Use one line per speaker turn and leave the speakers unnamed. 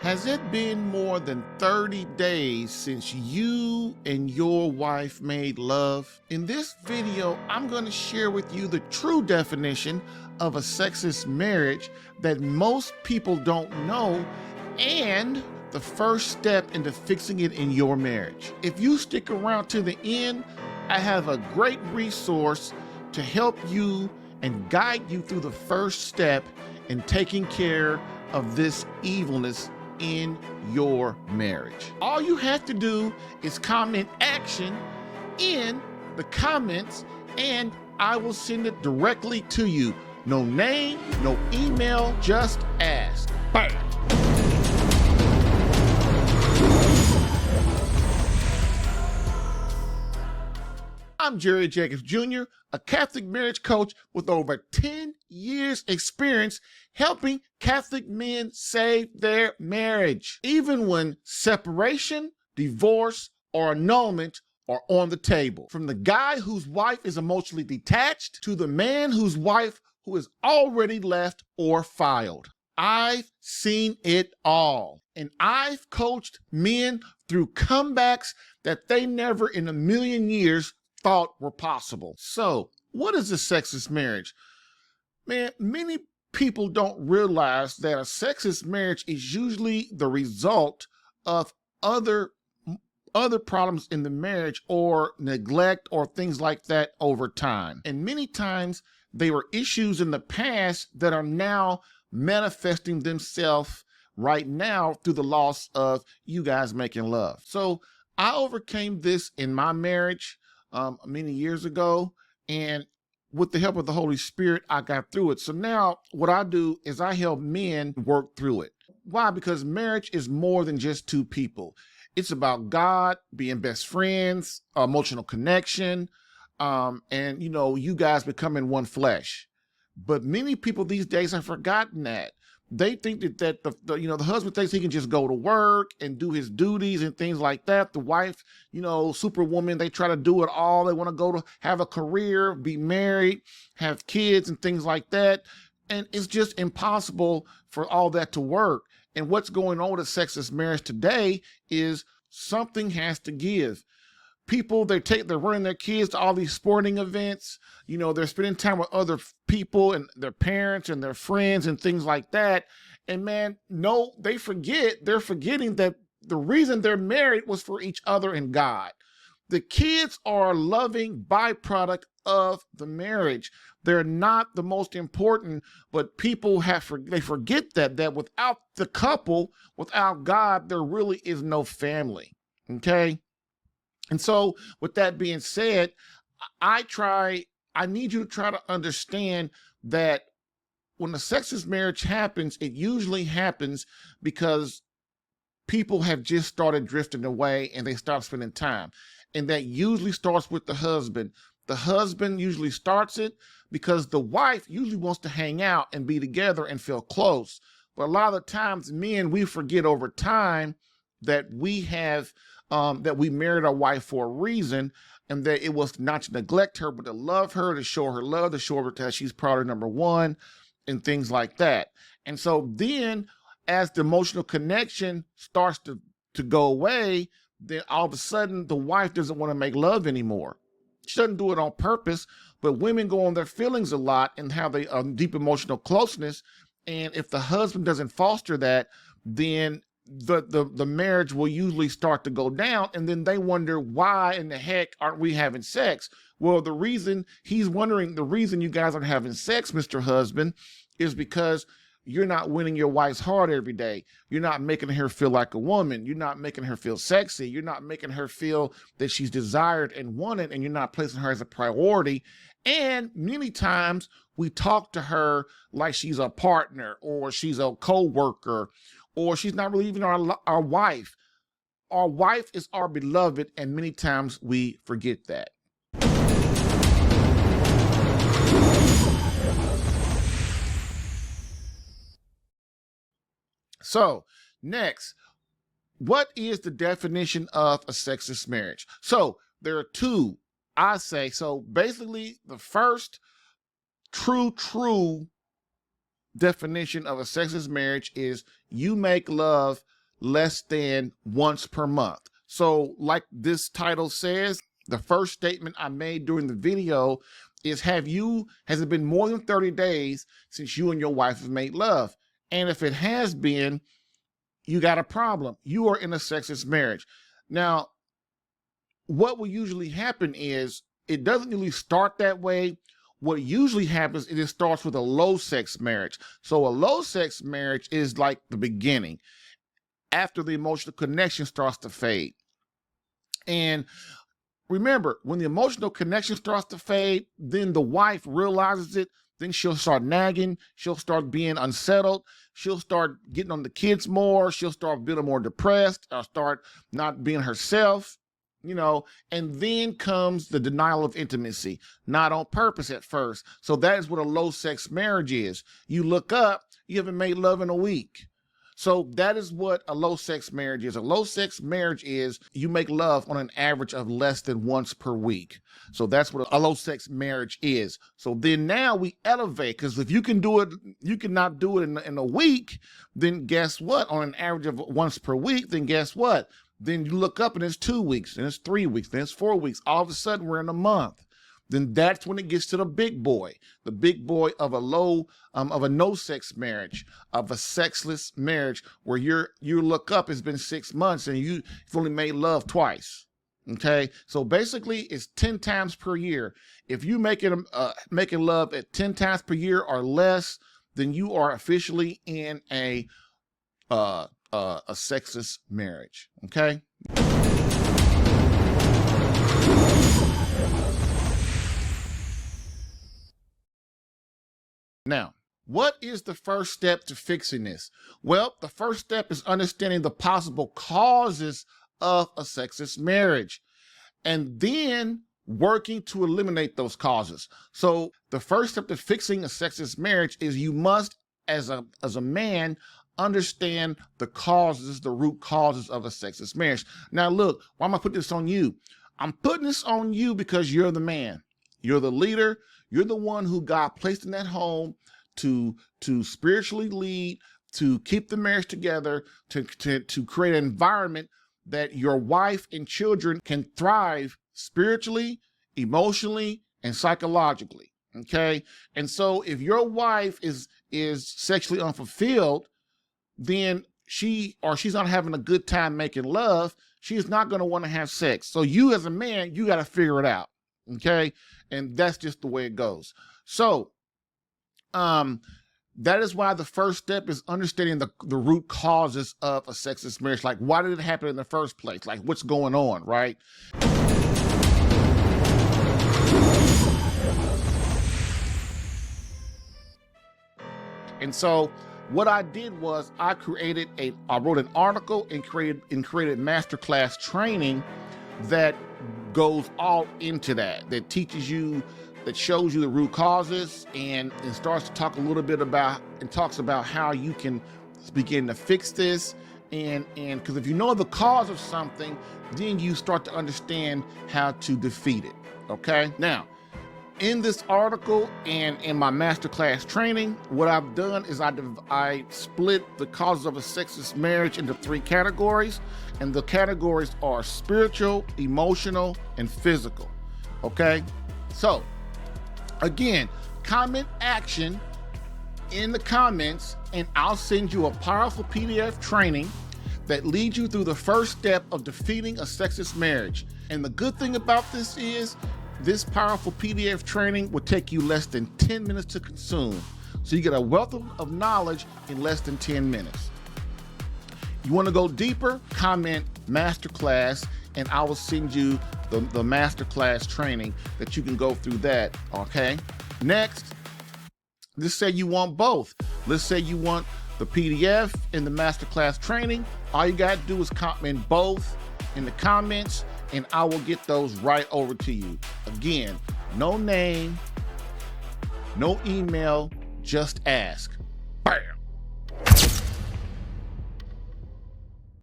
Has it been more than 30 days since you and your wife made love? In this video, I'm going to share with you the true definition of a sexless marriage that most people don't know, and the first step into fixing it in your marriage. If you stick around to the end, I have a great resource to help you and guide you through the first step in taking care of this evilness in your marriage. All you have to do is comment action in the comments and I will send it directly to you. No name, no email, just ask. Bam! I'm Jerry Jacobs Jr., a Catholic marriage coach with over 10 years experience helping Catholic men save their marriage, even when separation, divorce, or annulment are on the table. From the guy whose wife is emotionally detached to the man whose wife who is already left or filed. I've seen it all, and I've coached men through comebacks that they never in a million years thought were possible. So, what is a sexless marriage? Man, many people don't realize that a sexless marriage is usually the result of other problems in the marriage or neglect or things like that over time. And many times they were issues in the past that are now manifesting themselves right now through the loss of you guys making love. So I overcame this in my marriage many years ago, and with the help of the Holy Spirit, I got through it. So now what I do is I help men work through it. Why? Because marriage is more than just two people. It's about God, being best friends, emotional connection, and you guys becoming one flesh. But many people these days have forgotten that. They think that the husband thinks he can just go to work and do his duties and things like that. The wife, superwoman, they try to do it all. They want to go to have a career, be married, have kids and things like that. And it's just impossible for all that to work. And what's going on with a sexless marriage today is something has to give. People, they're running their kids to all these sporting events. They're spending time with other people and their parents and their friends and things like that. And man, no, they're forgetting that the reason they're married was for each other and God. The kids are a loving byproduct of the marriage. They're not the most important, but people they forget that without the couple, without God, there really is no family. Okay. And so with that being said, I need you to try to understand that when a sexless marriage happens, it usually happens because people have just started drifting away and they stop spending time. And that usually starts with the husband. The husband usually starts it because the wife usually wants to hang out and be together and feel close. But a lot of the times, men, we forget over time that we married our wife for a reason, and that it was not to neglect her, but to love her, to show her love, to show her that she's priority number one, and things like that. And so then, as the emotional connection starts to go away, then all of a sudden, the wife doesn't want to make love anymore. She doesn't do it on purpose, but women go on their feelings a lot and have a deep emotional closeness. And if the husband doesn't foster that, then the marriage will usually start to go down, and then they wonder, why in the heck aren't we having sex? Well, he's wondering the reason you guys aren't having sex, Mr. Husband, is because you're not winning your wife's heart every day. You're not making her feel like a woman. You're not making her feel sexy. You're not making her feel that she's desired and wanted, and you're not placing her as a priority. And many times we talk to her like she's a partner or she's a co-worker, or she's not really even our wife. Our wife is our beloved, and many times we forget that. So, next, what is the definition of a sexless marriage? So, there are two, I say. So, basically, the first true definition of a sexless marriage is you make love less than once per month. So like this title says, the first statement I made during the video is, has it been more than 30 days since you and your wife have made love? And if it has been, you got a problem. You are in a sexless marriage. Now, what will usually happen is, it doesn't really start that way. What usually happens is it starts with a low sex marriage. So a low sex marriage is like the beginning, after the emotional connection starts to fade. And remember, when the emotional connection starts to fade, then the wife realizes it. Then she'll start nagging. She'll start being unsettled. She'll start getting on the kids more. She'll start feeling more depressed, or start not being herself, you know, and then comes the denial of intimacy, not on purpose at first. So that is what a low sex marriage is. You look up, you haven't made love in a week. So that is what a low sex marriage is. A low sex marriage is you make love on an average of less than once per week. So that's what a low sex marriage is. So then now we elevate, because if you can do it, you cannot do it in a week, then guess what? On an average of once per week, then guess what? Then you look up and it's 2 weeks, then it's 3 weeks, then it's 4 weeks. All of a sudden we're in a month. Then that's when it gets to the big boy of a no sex marriage, of a sexless marriage, where you look up, it's been 6 months and you've only made love twice. Okay, so basically it's 10 times per year. If you making love at 10 times per year or less, then you are officially in a sexless marriage. Okay. Now, what is the first step to fixing this? Well, the first step is understanding the possible causes of a sexless marriage, and then working to eliminate those causes. So the first step to fixing a sexless marriage is you must, as a man, understand the causes, the root causes of a sexless marriage. Now look, why am I putting this on you? I'm putting this on you because you're the man. You're the leader. You're the one who God placed in that home to spiritually lead, to keep the marriage together, to create an environment that your wife and children can thrive spiritually, emotionally, and psychologically. Okay? And so if your wife is sexually unfulfilled, then she's not having a good time making love, she's not going to want to have sex. So you as a man, you got to figure it out. Okay. And that's just the way it goes. So, that is why the first step is understanding the root causes of a sexless marriage. Like, why did it happen in the first place? Like, what's going on, right? And so what I did was I wrote an article and created masterclass training that goes all into that teaches you, that shows you the root causes, and starts to talk a little bit about, and talks about how you can begin to fix this. And because if you know the cause of something, then you start to understand how to defeat it. Okay. Now, in this article and in my masterclass training, what I've done is I split the causes of a sexless marriage into 3 categories, and the categories are spiritual, emotional, and physical. Okay, so again, comment action in the comments, and I'll send you a powerful PDF training that leads you through the first step of defeating a sexless marriage. And the good thing about this is, this powerful PDF training will take you less than 10 minutes to consume. So you get a wealth of knowledge in less than 10 minutes. You want to go deeper? Comment masterclass, and I will send you the masterclass training that you can go through that. Okay. Next, let's say you want both. Let's say you want the PDF and the masterclass training. All you got to do is comment both in the comments, and I will get those right over to you. Again, no name, no email, just ask. Bam.